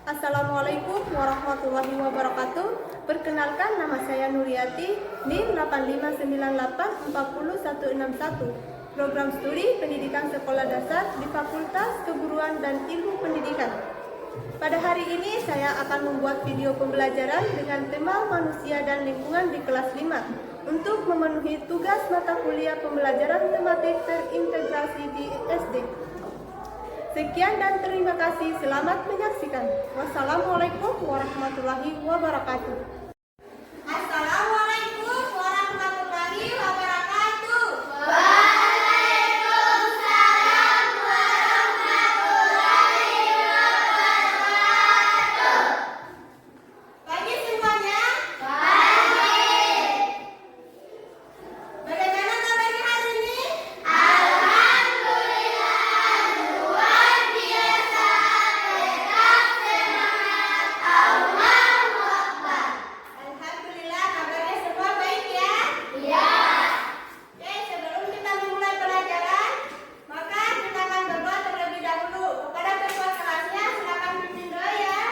Assalamualaikum warahmatullahi wabarakatuh. Perkenalkan, nama saya Nuriati, NIM 8598406161. Program studi Pendidikan Sekolah Dasar di Fakultas Keguruan dan Ilmu Pendidikan. Pada hari ini saya akan membuat video pembelajaran dengan tema manusia dan lingkungan di kelas 5 untuk memenuhi tugas mata kuliah pembelajaran tematik terintegrasi di SD. Sekian dan terima kasih. Selamat menyaksikan. Wassalamualaikum warahmatullahi wabarakatuh. Assalamualaikum warahmatullahi wabarakatuh. Pagi semuanya. Bagaimana kabarnya hari ini? Alhamdulillah, kabarnya semua baik ya? Iya. Oke, sebelum kita memulai pelajaran, maka kita akan berdoa terlebih dahulu. Kepada ketua kelasnya, silakan pimpin doa ya.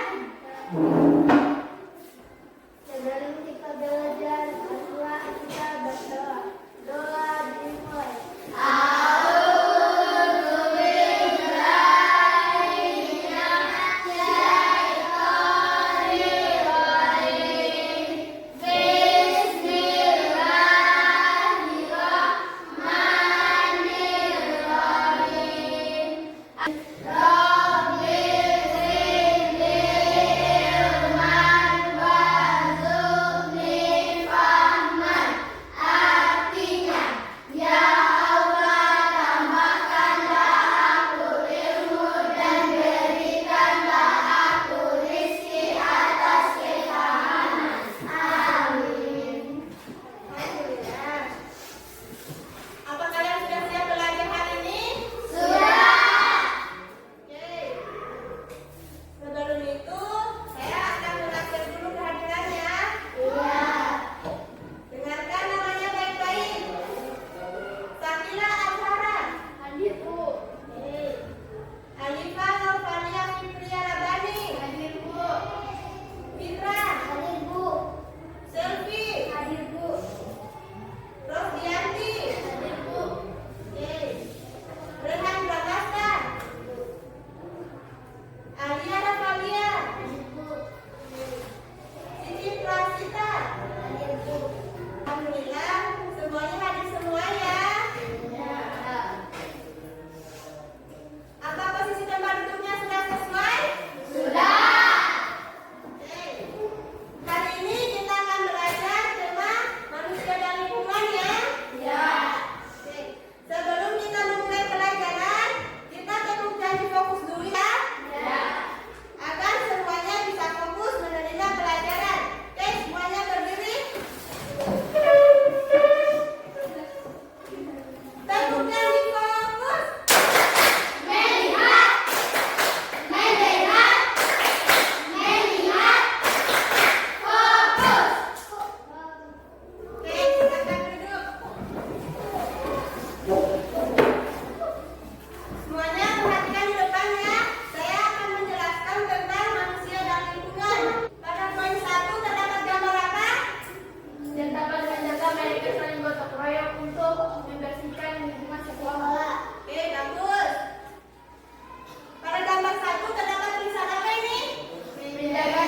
Sebelum kita belajar, marilah kita berdoa. Doa dimulai. Alhamdulillah. Apa kalian sudah siap belajar hari ini? Oke. Sebelum itu, saya akan mengatur dulu kehadirannya. Dengarkan namanya baik-baik. Sakila Azhara. Hadir, Bu. Alifah Nurfalia Fitria Rabani. Hadir, Bu. Fitra. Hadir, Bu. Selvi. Hadir, Bu. Rosdianti. Hadir, Bu. Oke. Rehan Pramasta. Alia Rafalia. Hadir, Bu. Siti Prasita. Hadir, Bu. Alhamdulillah, semuanya hadir semua ya. Apa posisi tempat duduknya sudah sesuai? Oke. Hari ini kita akan belajar tema manusia dan lingkungan ya. Oke. Sebelum kita memulai pelajaran, kita tetap janji fokus dulu ya. Agar semuanya bisa fokus menerima pelajaran. Oke, semuanya berdiri. Tetap janji fokus. Oke, silakan duduk. Semuanya perhatikan di depannya. Saya akan menjelaskan tentang manusia dan lingkungan. Pada poin 1 terdapat gambar apa? Dan dapat menjaga mereka saling gotong royong untuk membersihkan lingkungan sekolah. Oke, bagus. Pada gambar 1 terdapat tulisan apa ini? Menjaga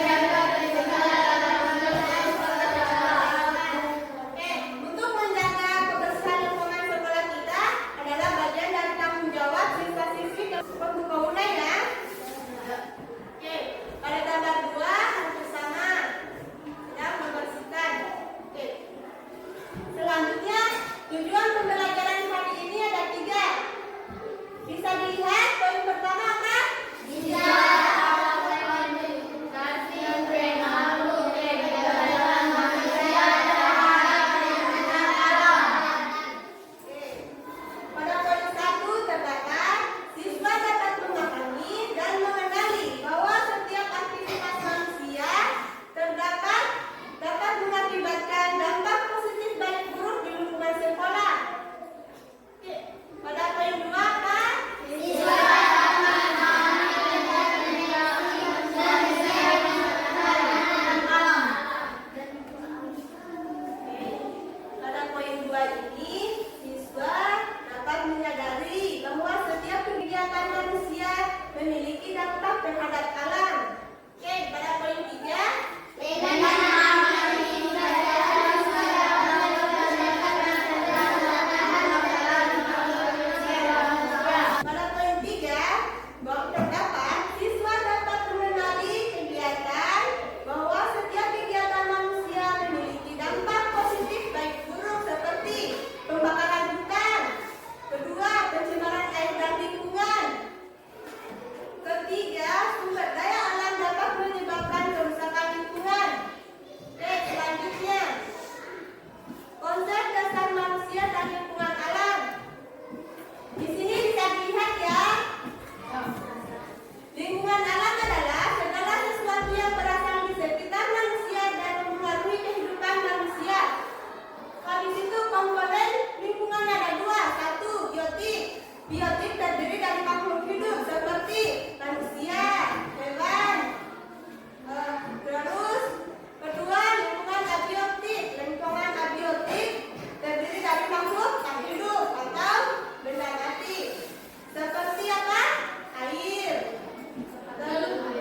Oke, untuk menjaga kebersihan lingkungan sekolah kita adalah bagian dari tanggung jawab siswa-siswi pengguna ya. Oke, pada gambar 2 harus bersama sedang membersihkan. Oke. Selanjutnya, tujuan pembelajaran hari ini ada 3. Bisa dilihat poin pertama apa?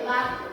sekolah.